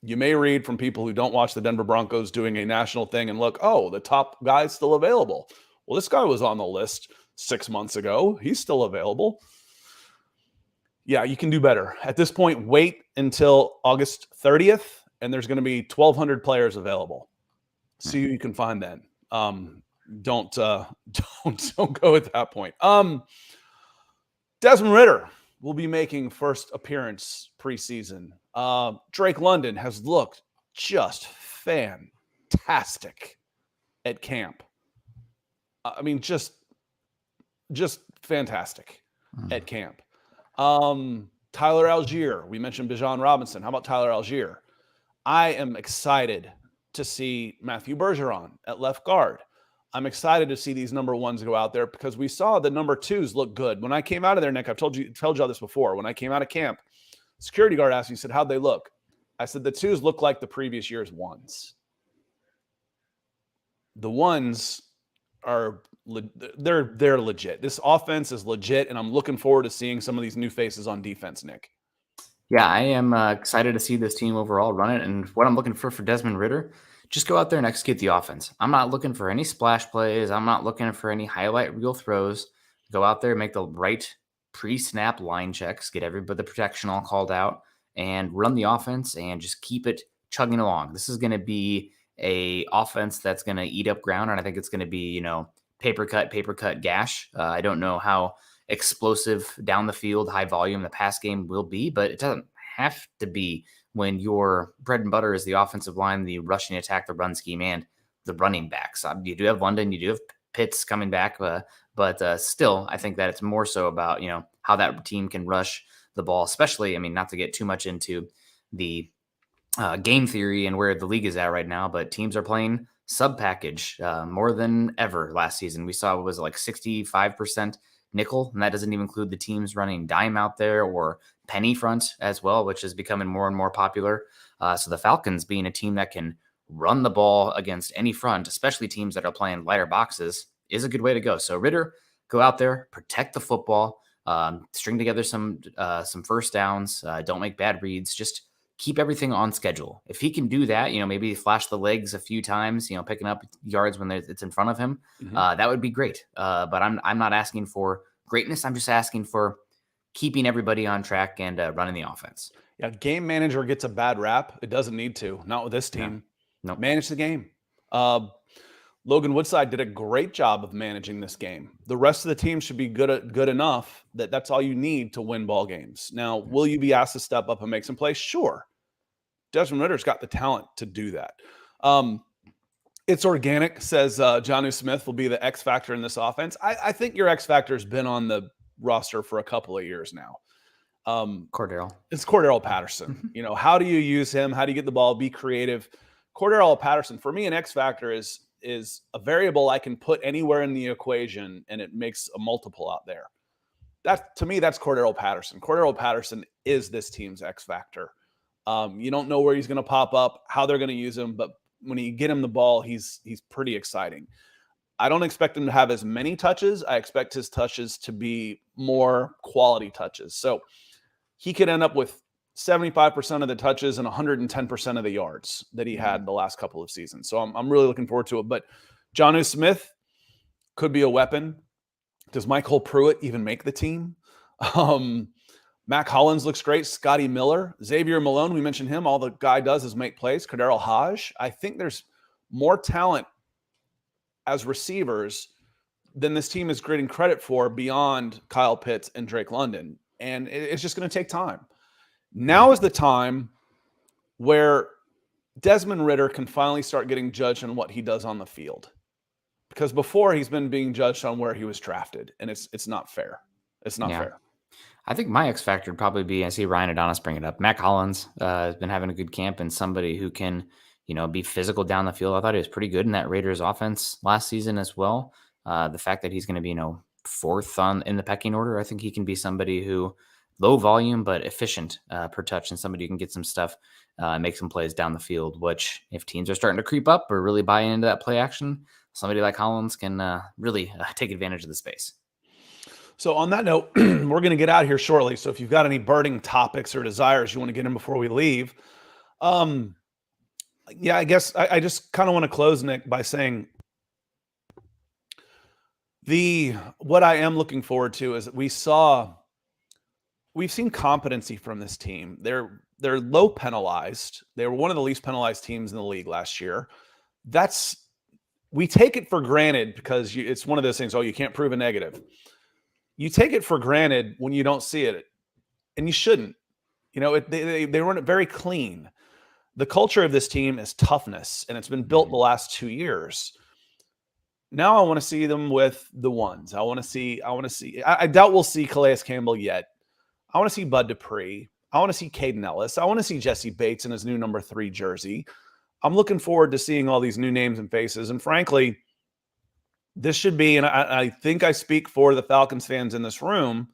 you may read from people who don't watch the Denver Broncos doing a national thing and look, oh, the top guy's still available. Well, this guy was on the list 6 months ago. He's still available. Yeah, you can do better. At this point, wait until August 30th, and there's going to be 1,200 players available. See who you can find then. Don't go at that point. Desmond Ridder will be making first appearance preseason. Drake London has looked just fantastic at camp. I mean, just fantastic at camp. Tyler Algier, we mentioned Bijan Robinson. How about Tyler Algier? I am excited to see Matthew Bergeron at left guard. I'm excited to see these number 1s go out there because we saw the number 2s look good. When I came out of there, Nick, I've told you all this before. When I came out of camp, security guard asked me, he said, how'd they look? I said, the 2s look like the previous year's 1s. The 1s are they're legit. This offense is legit, and I'm looking forward to seeing some of these new faces on defense, Nick. Yeah, I am excited to see this team overall run it. And what I'm looking for Desmond Ridder, just go out there and execute the offense. I'm not looking for any splash plays. I'm not looking for any highlight reel throws. Go out there, make the right pre-snap line checks, get everybody the protection all called out, and run the offense and just keep it chugging along. This is going to be a offense that's going to eat up ground, and I think it's going to be, paper cut, gash. I don't know how explosive down the field, high volume the pass game will be, but it doesn't have to be when your bread and butter is the offensive line, the rushing attack, the run scheme, and the running backs. You do have London, you do have Pitts coming back, but still, I think that it's more so about, how that team can rush the ball, especially, not to get too much into the game theory and where the league is at right now, but teams are playing sub package more than ever last season. We saw it was like 65% nickel, and that doesn't even include the teams running dime out there or penny front as well, which is becoming more and more popular. So the Falcons being a team that can run the ball against any front, especially teams that are playing lighter boxes, is a good way to go. So Ridder, go out there, protect the football, string together some first downs, don't make bad reads, just keep everything on schedule. If he can do that, maybe flash the legs a few times, picking up yards when it's in front of him, that would be great. But I'm not asking for greatness. I'm just asking for keeping everybody on track and running the offense. Yeah, game manager gets a bad rap. It doesn't need to. Not with this team. Nope. Manage the game. Logan Woodside did a great job of managing this game. The rest of the team should be good enough that that's all you need to win ball games. Now, will you be asked to step up and make some plays? Sure. Desmond Ridder's got the talent to do that. It's organic, says Jonnu Smith will be the X factor in this offense. I think your X factor has been on the roster for a couple of years now. Cordero. It's Cordero Patterson. How do you use him? How do you get the ball? Be creative. Cordero Patterson, for me, an X factor is a variable I can put anywhere in the equation, and it makes a multiple out there. To me, that's Cordero Patterson. Cordero Patterson is this team's X factor. You don't know where he's going to pop up, how they're going to use him, but when you get him the ball, he's pretty exciting. I don't expect him to have as many touches. I expect his touches to be more quality touches. So he could end up with 75% of the touches and 110% of the yards that he had the last couple of seasons. So I'm really looking forward to it. But Jonnu Smith could be a weapon. Does Michael Pruitt even make the team? Mac Hollins looks great. Scotty Miller, Xavier Malone, we mentioned him. All the guy does is make plays. Kadero Hodge. I think there's more talent as receivers than this team is getting credit for beyond Kyle Pitts and Drake London. And it's just going to take time. Now is the time where Desmond Ridder can finally start getting judged on what he does on the field. Because before he's been being judged on where he was drafted, and it's not fair. It's not fair. I think my X factor would probably be, I see Ryan Adonis bring it up, Mac Hollins has been having a good camp and somebody who can, be physical down the field. I thought he was pretty good in that Raiders offense last season as well. The fact that he's going to be, fourth in the pecking order, I think he can be somebody who low volume, but efficient per touch, and somebody who can get some stuff, make some plays down the field, which if teams are starting to creep up or really buy into that play action, somebody like Hollins can really take advantage of the space. So on that note, we're going to get out here shortly. So if you've got any burning topics or desires you want to get in before we leave, I guess I just kind of want to close, Nick, by saying what I am looking forward to is that we've seen competency from this team. They're low penalized. They were one of the least penalized teams in the league last year. We take it for granted because it's one of those things. Oh, you can't prove a negative. You take it for granted when you don't see it, and you shouldn't. They run it very clean. The culture of this team is toughness, and it's been built the last 2 years. Now I want to see them with the ones. I want to see. I doubt we'll see Calais Campbell yet. I want to see Bud Dupree. I want to see Caden Ellis. I want to see Jesse Bates in his new number 3 jersey. I'm looking forward to seeing all these new names and faces. And frankly, this should be, and I think I speak for the Falcons fans in this room.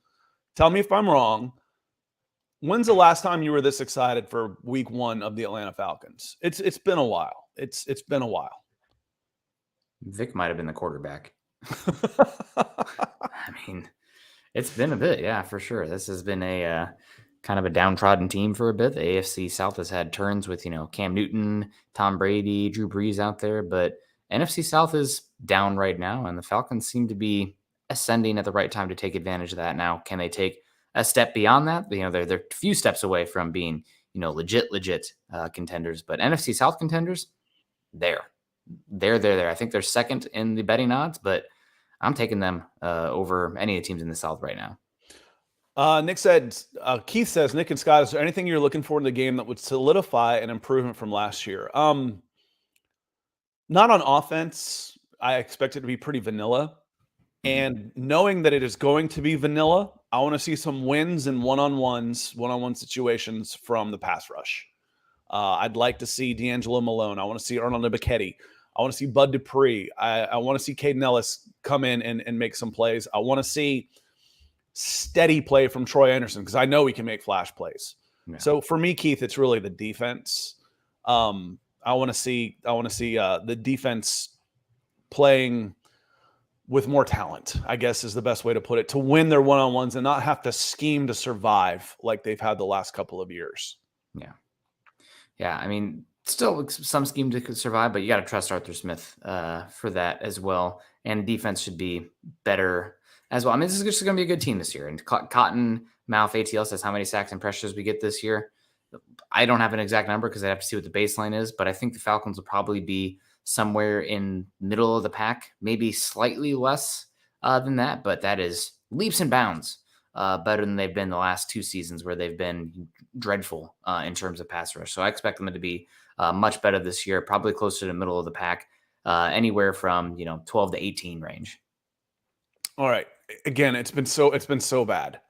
Tell me if I'm wrong. When's the last time you were this excited for week 1 of the Atlanta Falcons? It's been a while. It's been a while. Vic might have been the quarterback. It's been a bit, yeah, for sure. This has been a kind of a downtrodden team for a bit. The AFC South has had turns with, Cam Newton, Tom Brady, Drew Brees out there, but NFC South is down right now, and the Falcons seem to be ascending at the right time to take advantage of that. Now, can they take a step beyond that? They're a few steps away from being, legit contenders, but NFC South contenders, they're there. I think they're second in the betting odds, but I'm taking them over any of the teams in the South right now. Keith says, Nick and Scott, is there anything you're looking for in the game that would solidify an improvement from last year? Not on offense. I expect it to be pretty vanilla. And knowing that it is going to be vanilla, I want to see some wins in one-on-one situations from the pass rush. I'd like to see D'Angelo Malone. I want to see Arnold Ebiketie. I want to see Bud Dupree. I want to see Caden Ellis come in and make some plays. I want to see steady play from Troy Anderson because I know he can make flash plays. Yeah. So for me, Keith, it's really the defense. I want to see the defense playing with more talent, I guess is the best way to put it, to win their one-on-ones and not have to scheme to survive like they've had the last couple of years. Yeah. Yeah, I mean, still some scheme to survive, but you got to trust Arthur Smith for that as well. And defense should be better as well. I mean, this is just going to be a good team this year. And Cottonmouth ATL says how many sacks and pressures we get this year. I don't have an exact number because I have to see what the baseline is, but I think the Falcons will probably be somewhere in middle of the pack, maybe slightly less than that, but that is leaps and bounds better than they've been the last 2 seasons where they've been dreadful in terms of pass rush. So I expect them to be much better this year, probably closer to the middle of the pack, anywhere from 12 to 18 range. All right. Again, it's been so bad.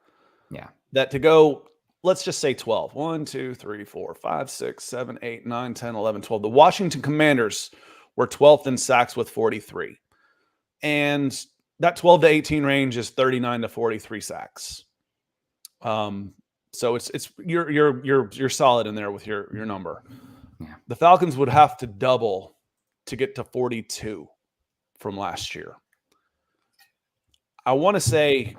Yeah. That to go, let's just say 12. 1, 2, 3, 4, 5, 6, 7, 8, 9, 10, 11, 12. The Washington Commanders were 12th in sacks with 43. And that 12 to 18 range is 39 to 43 sacks. So it's you're solid in there with your number. Yeah. The Falcons would have to double to get to 42 from last year. I want to say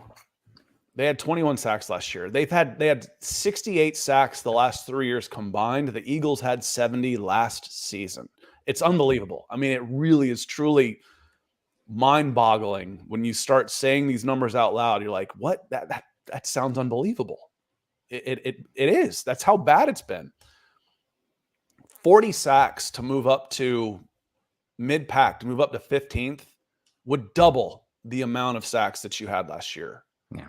they had 21 sacks last year. They had 68 sacks the last 3 years combined. The Eagles had 70 last season. It's unbelievable. I mean, it really is truly mind-boggling when you start saying these numbers out loud. You're like, what? That sounds unbelievable. It is. That's how bad it's been. 40 sacks to move up to mid-pack, to move up to 15th, would double the amount of sacks that you had last year. Yeah.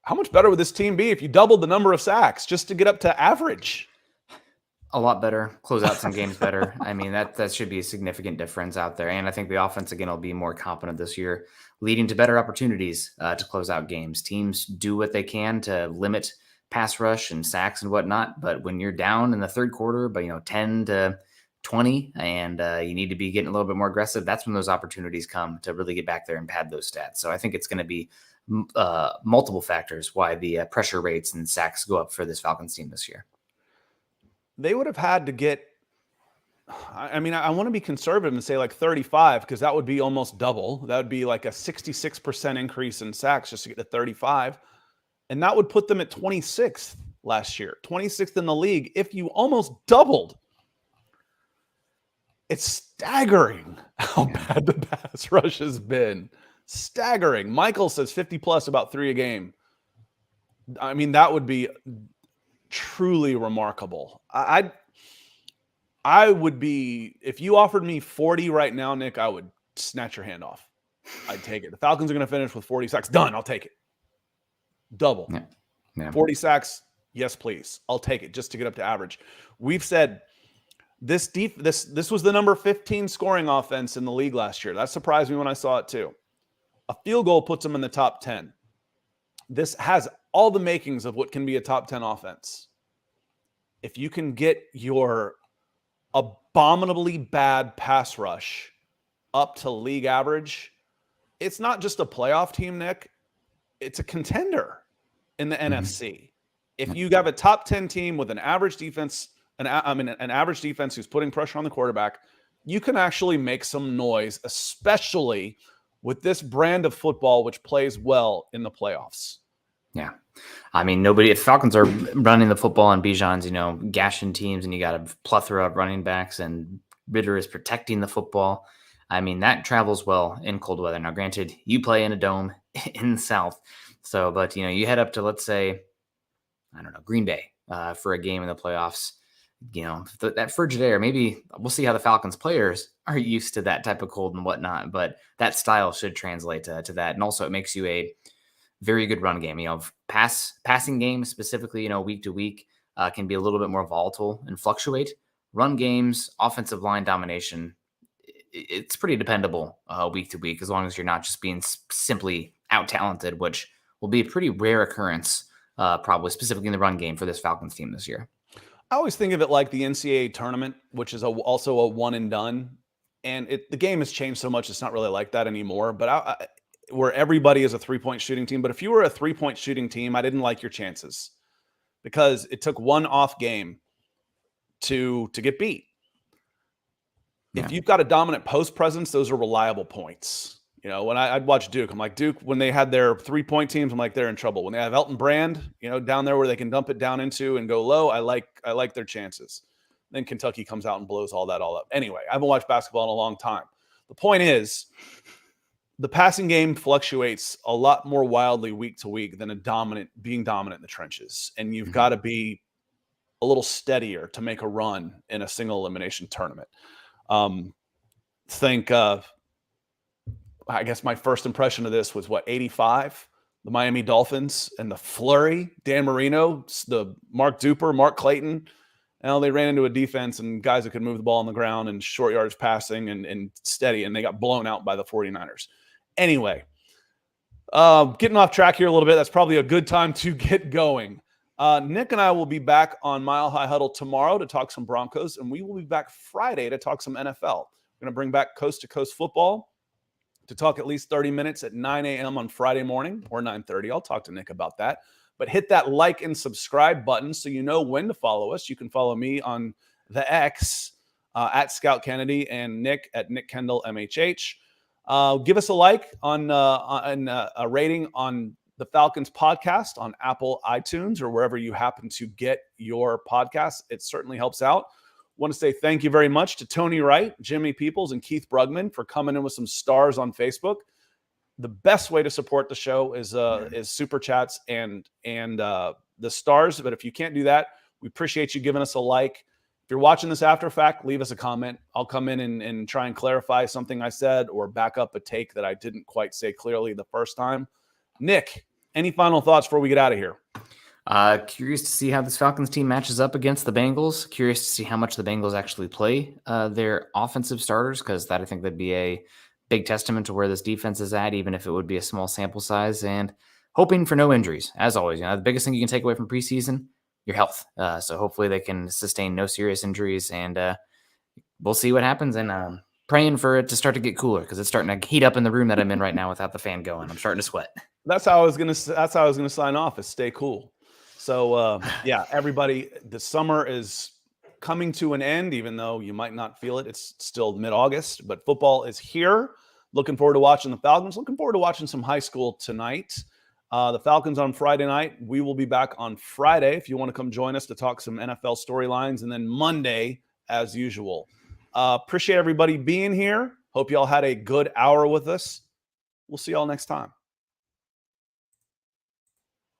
How much better would this team be if you doubled the number of sacks just to get up to average? A lot better. Close out some games better. I mean, that should be a significant difference out there. And I think the offense, again, will be more competent this year, leading to better opportunities to close out games. Teams do what they can to limit pass rush and sacks and whatnot. But when you're down in the third quarter by 10 to 20 and you need to be getting a little bit more aggressive, that's when those opportunities come to really get back there and pad those stats. So I think it's going to be multiple factors why the pressure rates and sacks go up for this Falcons team this year. They would have had to get, I mean, I want to be conservative and say like 35 because that would be almost double. That would be like a 66% increase in sacks just to get to 35. And that would put them at 26th last year, 26th in the league if you almost doubled. It's staggering how bad the pass rush has been. Staggering. Michael says 50 plus, about 3 a game. I mean, that would be truly remarkable. I would be, if you offered me 40 right now, Nick, I would snatch your hand off. I'd take it. The Falcons are going to finish with 40 sacks. Done. I'll take it. Double. Yeah. 40 sacks. Yes, please. I'll take it just to get up to average. We've said this was the number 15 scoring offense in the league last year. That surprised me when I saw it too. A field goal puts them in the top 10. This has all the makings of what can be a top 10 offense. If you can get your abominably bad pass rush up to league average, it's not just a playoff team, Nick. It's a contender in the NFC. If you have a top 10 team with an average defense, an average defense who's putting pressure on the quarterback, you can actually make some noise, especially with this brand of football, which plays well in the playoffs. Yeah. I mean, if Falcons are running the football and Bijan's, gashing teams and you got a plethora of running backs and Ritter is protecting the football, I mean, that travels well in cold weather. Now, granted, you play in a dome in the South. So, but, you head up to, let's say, I don't know, Green Bay for a game in the playoffs. That frigid air, maybe we'll see how the Falcons players are used to that type of cold and whatnot, but that style should translate to that. And also it makes you a very good run game. Passing games specifically, week to week can be a little bit more volatile and fluctuate. Run games, offensive line domination, it's pretty dependable week to week, as long as you're not just being simply out-talented, which will be a pretty rare occurrence, probably specifically in the run game for this Falcons team this year. I always think of it like the NCAA tournament, which is also a one and done. And the game has changed so much, it's not really like that anymore. But where everybody is a three-point shooting team. But if you were a three-point shooting team, I didn't like your chances because it took one off game to get beat. Yeah. If you've got a dominant post presence, those are reliable points. When I'd watch Duke, I'm like, Duke, when they had their three-point teams, I'm like, they're in trouble. When they have Elton Brand, down there where they can dump it down into and go low, I like their chances. Then Kentucky comes out and blows all that up. Anyway, I haven't watched basketball in a long time. The point is, the passing game fluctuates a lot more wildly week to week than being dominant in the trenches. And you've got to be a little steadier to make a run in a single elimination tournament. I guess my first impression of this was 85, the Miami Dolphins and the flurry, Dan Marino, the Mark Duper, Mark Clayton. They ran into a defense and guys that could move the ball on the ground and short yards passing and steady, and they got blown out by the 49ers. Anyway, getting off track here a little bit. That's probably a good time to get going. Nick and I will be back on Mile High Huddle tomorrow to talk some Broncos, and we will be back Friday to talk some NFL. We're going to bring back Coast to Coast football to talk at least 30 minutes at 9 a.m. on Friday morning or 9:30. I'll talk to Nick about that. But hit that like and subscribe button so you know when to follow us. You can follow me on the X at Scout Kennedy and Nick at Nick Kendall MHH. Give us a like on a rating on the Falcons podcast on Apple iTunes or wherever you happen to get your podcasts. It certainly helps out. Want to say thank you very much to Tony Wright, Jimmy Peoples, and Keith Brugman for coming in with some stars on Facebook. The best way to support the show is super chats and the stars. But if you can't do that, we appreciate you giving us a like. If you're watching this after fact, leave us a comment. I'll come in and try and clarify something I said or back up a take that I didn't quite say clearly the first time. Nick, any final thoughts before we get out of here? Curious to see how this Falcons team matches up against the Bengals. Curious to see how much the Bengals actually play their offensive starters, because that I think that'd be a big testament to where this defense is at, even if it would be a small sample size. And hoping for no injuries, as always. The biggest thing you can take away from preseason, your health. So hopefully they can sustain no serious injuries, and we'll see what happens. And praying for it to start to get cooler, because it's starting to heat up in the room that I'm in right now without the fan going. I'm starting to sweat. That's how I was gonna sign off. Is stay cool. So, yeah, everybody, the summer is coming to an end, even though you might not feel it. It's still mid-August, but football is here. Looking forward to watching the Falcons. Looking forward to watching some high school tonight. The Falcons on Friday night. We will be back on Friday if you want to come join us to talk some NFL storylines. And then Monday, as usual. Appreciate everybody being here. Hope y'all had a good hour with us. We'll see y'all next time.